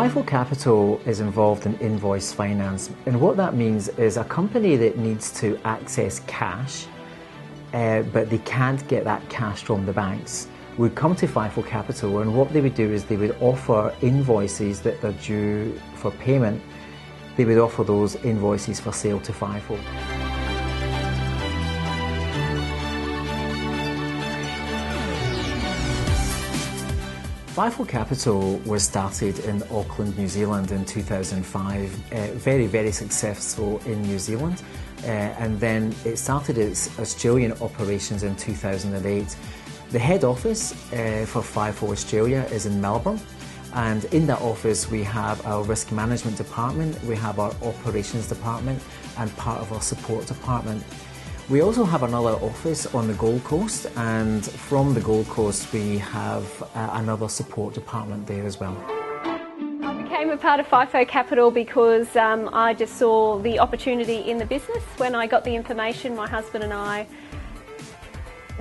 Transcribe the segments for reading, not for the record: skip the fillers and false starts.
Fifo Capital is involved in invoice finance, and what that means is a company that needs to access cash but they can't get that cash from the banks would come to Fifo Capital, and what they would do is they would offer invoices that are due for payment. They would offer those invoices for sale to Fifo. Fifo Capital was started in Auckland, New Zealand in 2005, very, very successful in New Zealand, and then it started its Australian operations in 2008. The head office for Fifo Australia is in Melbourne, and in that office we have our risk management department, we have our operations department and part of our support department. We also have another office on the Gold Coast, and from the Gold Coast we have another support department there as well. I became a part of Fifo Capital because I just saw the opportunity in the business. When I got the information, my husband and I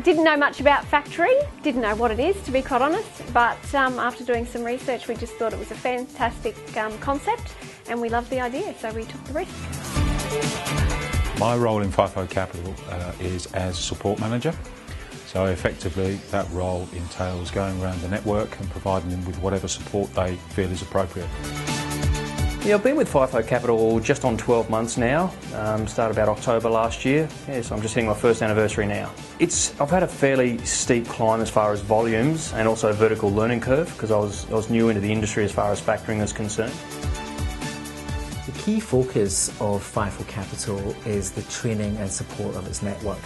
didn't know much about factory, didn't know what it is, to be quite honest, but after doing some research we just thought it was a fantastic concept and we loved the idea, so we took the risk. My role in Fifo Capital is as support manager. So effectively that role entails going around the network and providing them with whatever support they feel is appropriate. Yeah, I've been with Fifo Capital just on 12 months now, started about October last year, so I'm just hitting my first anniversary now. I've had a fairly steep climb as far as volumes and also vertical learning curve because I was new into the industry as far as factoring is concerned. The key focus of Fifo Capital is the training and support of its network.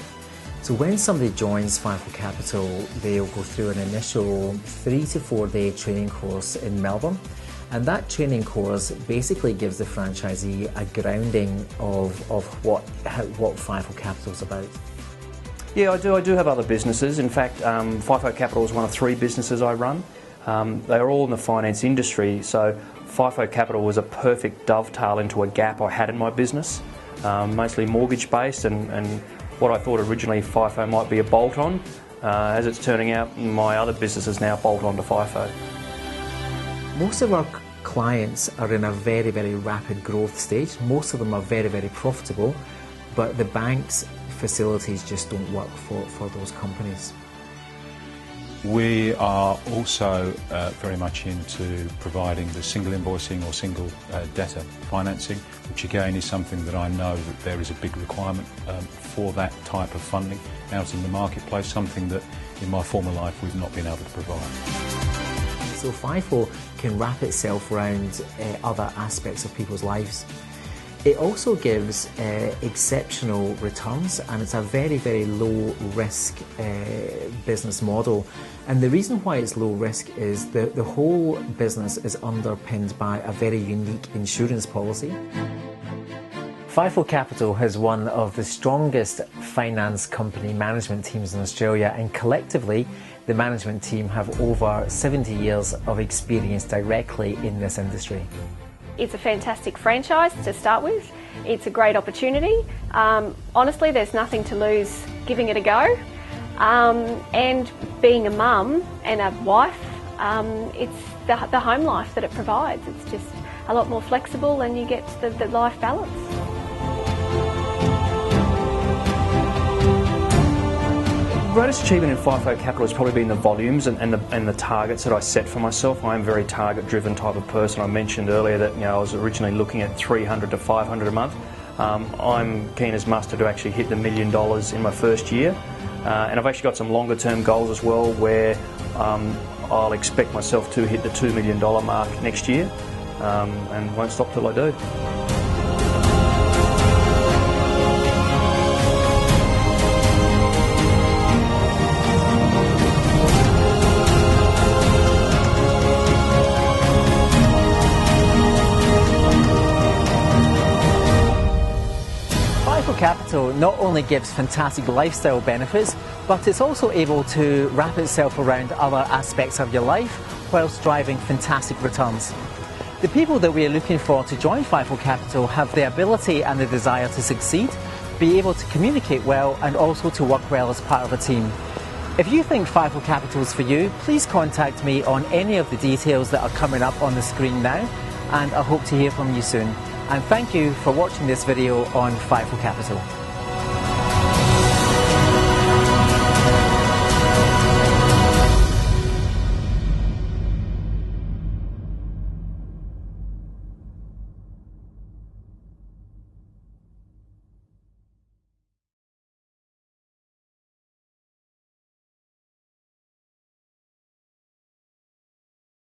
So when somebody joins Fifo Capital, they'll go through an initial 3 to 4 day training course in Melbourne, and that training course basically gives the franchisee a grounding of what Fifo Capital is about. Yeah, I do have other businesses. In fact, Fifo Capital is one of 3 businesses I run. They are all in the finance industry, so Fifo Capital was a perfect dovetail into a gap I had in my business, mostly mortgage based, and what I thought originally Fifo might be a bolt-on. As it's turning out, my other businesses now bolt on to Fifo. Most of our clients are in a very, very rapid growth stage. Most of them are very, very profitable, but the bank's facilities just don't work for those companies. We are also very much into providing the single invoicing or single debtor financing, which again is something that I know that there is a big requirement for that type of funding out in the marketplace, something that in my former life we've not been able to provide. So Fifo can wrap itself around other aspects of people's lives. It also gives exceptional returns, and it's a very, very low risk business model. And the reason why it's low risk is the whole business is underpinned by a very unique insurance policy. Fifo Capital has one of the strongest finance company management teams in Australia, and collectively the management team have over 70 years of experience directly in this industry. It's a fantastic franchise to start with. It's a great opportunity. Honestly, there's nothing to lose giving it a go. And being a mum and a wife, it's the home life that it provides. It's just a lot more flexible and you get the life balance. The greatest achievement in Fifo Capital has probably been the volumes and the targets that I set for myself. I am a very target-driven type of person. I mentioned earlier that I was originally looking at 300 to 500 a month. I'm keen as mustard to actually hit the $1 million in my first year, and I've actually got some longer-term goals as well, where I'll expect myself to hit the $2 million mark next year, and won't stop till I do. Fifo Capital not only gives fantastic lifestyle benefits, but it's also able to wrap itself around other aspects of your life whilst driving fantastic returns. The people that we are looking for to join Fifo Capital have the ability and the desire to succeed, be able to communicate well, and also to work well as part of a team. If you think Fifo Capital is for you, please contact me on any of the details that are coming up on the screen now, and I hope to hear from you soon. And thank you for watching this video on Fifo Capital.